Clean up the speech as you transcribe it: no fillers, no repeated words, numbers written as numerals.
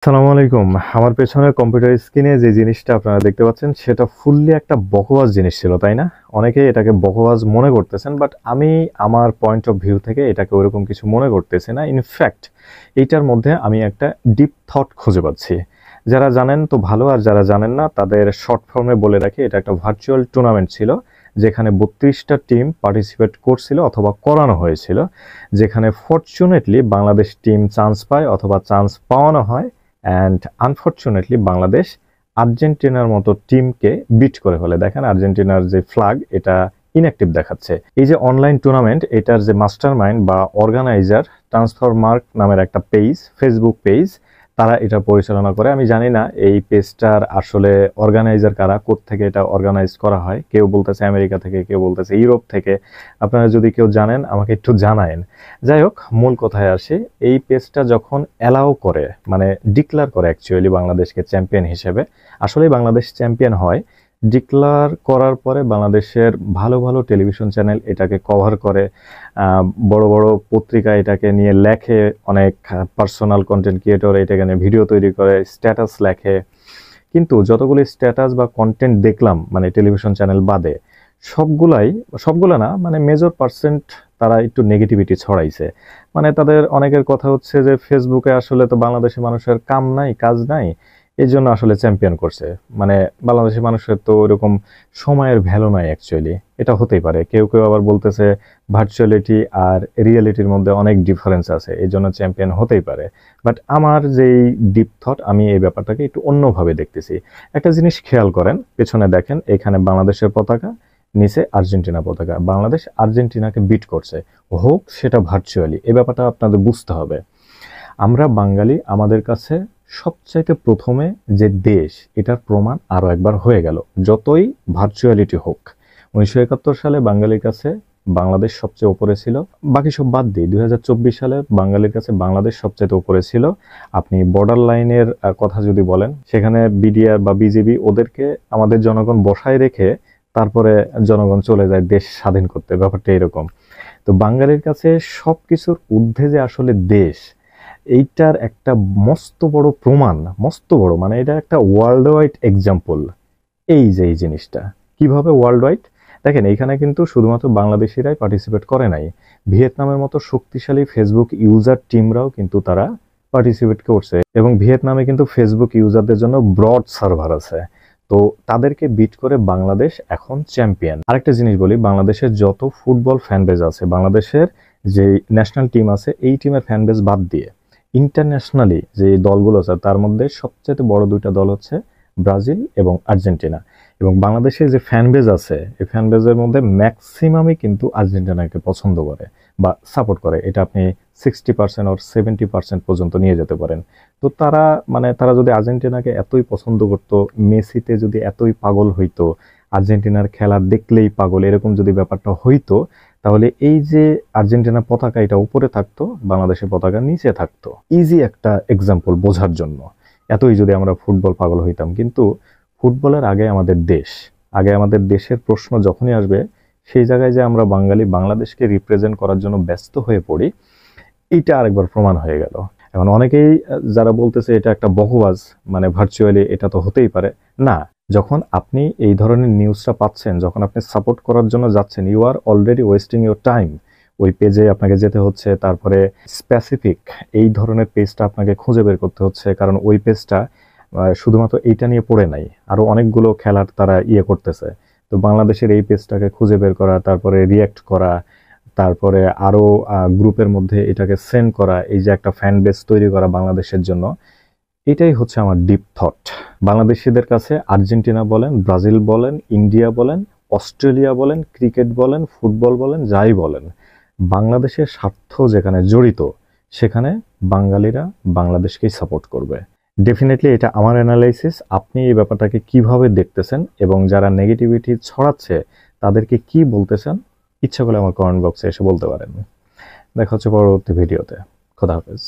আসসালামু আলাইকুম। আমার পেছনে কম্পিউটার স্ক্রিনে যে জিনিসটা আপনারা দেখতে পাচ্ছেন সেটা ফুললি একটা বকওয়াজ জিনিস ছিল, তাই না? অনেকেই এটাকে বকওয়াজ মনে করতেছেন, বাট আমি আমার পয়েন্ট অফ ভিউ থেকে এটাকে ওরকম কিছু মনে করতেছি না। ইনফ্যাক্ট এইটার মধ্যে আমি একটা ডিপ থট খুঁজে পাচ্ছি। যারা জানেন তো ভালো, আর যারা জানেন না তাদের শর্ট ফর্মে বলে রাখি, এটা একটা ভার্চুয়াল টুর্নামেন্ট ছিল যেখানে 32টা টিম পার্টিসিপেট করছিল অথবা করানো হয়েছিল, যেখানে ফরচুনেটলি বাংলাদেশ টিম চান্স পায় অথবা চান্স পাওয়ানো হয়। অ্যান্ড আনফর্চুনেটলি বাংলাদেশ আর্জেন্টিনার মতো টিমকে বিট করে ফেলে। দেখেন আর্জেন্টিনার যে ফ্ল্যাগ এটা ইনঅ্যাক্টিভ দেখাচ্ছে। এই যে অনলাইন টুর্নামেন্ট, এটার যে মাস্টার মাইন্ড বা অর্গানাইজার ট্রান্সফারমার্ক নামের একটা পেজ, ফেসবুক পেজ, তারা এটা পরিচালনা করে। আমি জানি না এই পেজটার আসলে অর্গানাইজার কারা, কোত্থেকে এটা অর্গানাইজ করা হয়। কেউ বলতেছে আমেরিকা থেকে, কেউ বলতেছে ইউরোপ থেকে। আপনারা যদি কেউ জানেন আমাকে একটু জানায়েন। যাই হোক, মূল কথায় আসি। এই পেজটা যখন অ্যালাউ করে, মানে ডিক্লার করে অ্যাকচুয়ালি বাংলাদেশকে চ্যাম্পিয়ন হিসেবে, আসলেই বাংলাদেশ চ্যাম্পিয়ন হয়। ডিক্লার করার পরে বাংলাদেশের ভালো ভালো টেলিভিশন চ্যানেল এটাকে কভার করে, বড় বড় পত্রিকা এটাকে নিয়ে লেখে, অনেক পার্সোনাল কন্টেন্ট ক্রিয়েটর এটাকে নিয়ে ভিডিও তৈরি করে, স্ট্যাটাস লেখে। কিন্তু যতগুলো স্ট্যাটাস বা কন্টেন্ট দেখলাম, মানে টেলিভিশন চ্যানেল বাদে, সবগুলা না, মানে মেজর পার্সেন্ট তারা একটু নেগেটিভিটি ছড়াইছে। মানে তাদের অনেকের কথা হচ্ছে যে ফেসবুকে আসলে তো বাংলাদেশের মানুষের কাম নাই, কাজ নাই, এই জন্য আসলে চ্যাম্পিয়ন করছে। মানে বাংলাদেশের মানুষের তো ওইরকম সময়ের ভ্যালু নাই অ্যাকচুয়ালি। এটা হতেই পারে। কেউ কেউ আবার বলতেছে ভার্চুয়ালিটি আর রিয়েলিটির মধ্যে অনেক ডিফারেন্স আছে, এই জন্য চ্যাম্পিয়ন হতেই পারে। বাট আমার যেই ডিপ থট, আমি এই ব্যাপারটাকে একটু অন্যভাবে দেখতেছি। একটা জিনিস খেয়াল করেন, পেছনে দেখেন, এখানে বাংলাদেশের পতাকা, নিচে আর্জেন্টিনা পতাকা। বাংলাদেশ আর্জেন্টিনাকে বিট করছে, হোক সেটা ভার্চুয়ালি। এই ব্যাপারটা আপনাদের বুঝতে হবে। আমরা বাঙালি, আমাদের কাছে সবচাইতে প্রথমে যে দেশ, এটার প্রমাণ আরো একবার হয়ে গেল। যতই ভার্চুয়ালিটি হোক, 1971 সালে বাঙালির কাছে বাংলাদেশ সবচেয়ে উপরে ছিল। বাকি সব বাদ দিয়ে 2024 সালে বাঙালির কাছে বাংলাদেশ সবচেয়ে উপরে ছিল। আপনি বর্ডার লাইনের কথা যদি বলেন, সেখানে বিডিআর বা বিজেপি ওদেরকে আমাদের জনগণ বসায় রেখে তারপরে জনগণ চলে যায় দেশ স্বাধীন করতে। ব্যাপারটা এরকম। তো বাঙালির কাছে সবকিছুর ঊর্ধ্বে যে আসলে দেশ, এইটার একটা মস্ত বড় প্রমাণ, মস্ত বড়, মানে এটা একটা ওয়ার্ল্ড ওয়াইড এক্সাম্পল। এই যে এই জিনিসটা কিভাবে ওয়ার্ল্ড ওয়াইড, দেখেন এইখানে কিন্তু শুধুমাত্র বাংলাদেশিরাই পার্টিসিপেট করে নাই। ভিয়েতনামের মতো শক্তিশালী ফেসবুক ইউজার টিমরাও কিন্তু তারা পার্টিসিপেট করছে, এবং ভিয়েতনামে কিন্তু ফেসবুক ইউজারদের জন্য ব্রড সার্ভার আছে। তো তাদেরকে বিট করে বাংলাদেশ এখন চ্যাম্পিয়ন। আরেকটা জিনিস বলি, বাংলাদেশের যত ফুটবল ফ্যান বেজ আছে, বাংলাদেশের যে ন্যাশনাল টিম আছে, এই টিমের ফ্যান বেজ বাদ দিয়ে ইন্টারন্যাশনালি যে দলগুলো আছে, তার মধ্যে সবচেয়ে বড় দুইটা দল হচ্ছে ব্রাজিল এবং আর্জেন্টিনা। এবং বাংলাদেশের যে ফ্যান বেজ আছে, এই ফ্যান বেজের মধ্যে ম্যাক্সিমামই কিন্তু আর্জেন্টিনাকে পছন্দ করে বা সাপোর্ট করে। এটা আপনি 60% or 70% পর্যন্ত নিয়ে যেতে পারেন। তো তারা, মানে তারা যদি আর্জেন্টিনাকে এতই পছন্দ করতো, মেসিতে যদি এতই পাগল হইতো, আর্জেন্টিনার খেলা দেখলেই পাগল, এরকম যদি ব্যাপারটা হইতো, তাহলে এই যে আর্জেন্টিনার পতাকা এটা উপরে থাকতো, বাংলাদেশের পতাকা নিচে থাকতো। ইজি একটা এক্সাম্পল বোঝার জন্য। এতই যদি আমরা ফুটবল পাগল হইতাম। কিন্তু ফুটবলের আগে আমাদের দেশ, আগে আমাদের দেশের প্রশ্ন যখনই আসবে, সেই জায়গায় যে আমরা বাঙালি বাংলাদেশকে রিপ্রেজেন্ট করার জন্য ব্যস্ত হয়ে পড়ি, এইটা আরেকবার প্রমাণ হয়ে গেল। এখন অনেকেই যারা বলতেছে এটা একটা বকওয়াজ, মানে ভার্চুয়ালি এটা তো হতেই পারে না। যখন আপনি এই ধরনের নিউজটা পাচ্ছেন, যখন আপনি সাপোর্ট করার জন্য যাচ্ছেন, you are already wasting your time. ওই পেজে আপনাকে যেতে হচ্ছে, তারপরে স্পেসিফিক এই ধরনের পেজটা আপনাকে খুঁজে বের করতে হচ্ছে, কারণ ওই পেজটা শুধুমাত্র এইটা নিয়ে পড়ে নাই, আরো অনেকগুলো খেলার তারা ইয়ে করতেছে। তো বাংলাদেশের এই পেজটাকে খুঁজে বের করা, তারপরে রিয়্যাক্ট করা, তারপরে আরো গ্রুপের মধ্যে এটাকে সেন্ড করা, এই যে একটা ফ্যান বেস তৈরি করা বাংলাদেশের জন্য, এটাই হচ্ছে আমার ডিপ থট। বাংলাদেশিদের কাছে আর্জেন্টিনা বলেন, ব্রাজিল বলেন, ইন্ডিয়া বলেন, অস্ট্রেলিয়া বলেন, ক্রিকেট বলেন, ফুটবল বলেন, যাই বলেন, বাংলাদেশের স্বার্থ যেখানে জড়িত, সেখানে বাঙালিরা বাংলাদেশকেই সাপোর্ট করবে। ডেফিনেটলি এটা আমার অ্যানালাইসিস। আপনি এই ব্যাপারটাকে কিভাবে দেখতেছেন, এবং যারা নেগেটিভিটি ছড়াচ্ছে তাদেরকে কি বলতেছেন, ইচ্ছা করলে আমার কমেন্ট বক্সে এসে বলতে পারেন। দেখা হচ্ছে পরবর্তী ভিডিওতে। খোদা হাফেজ।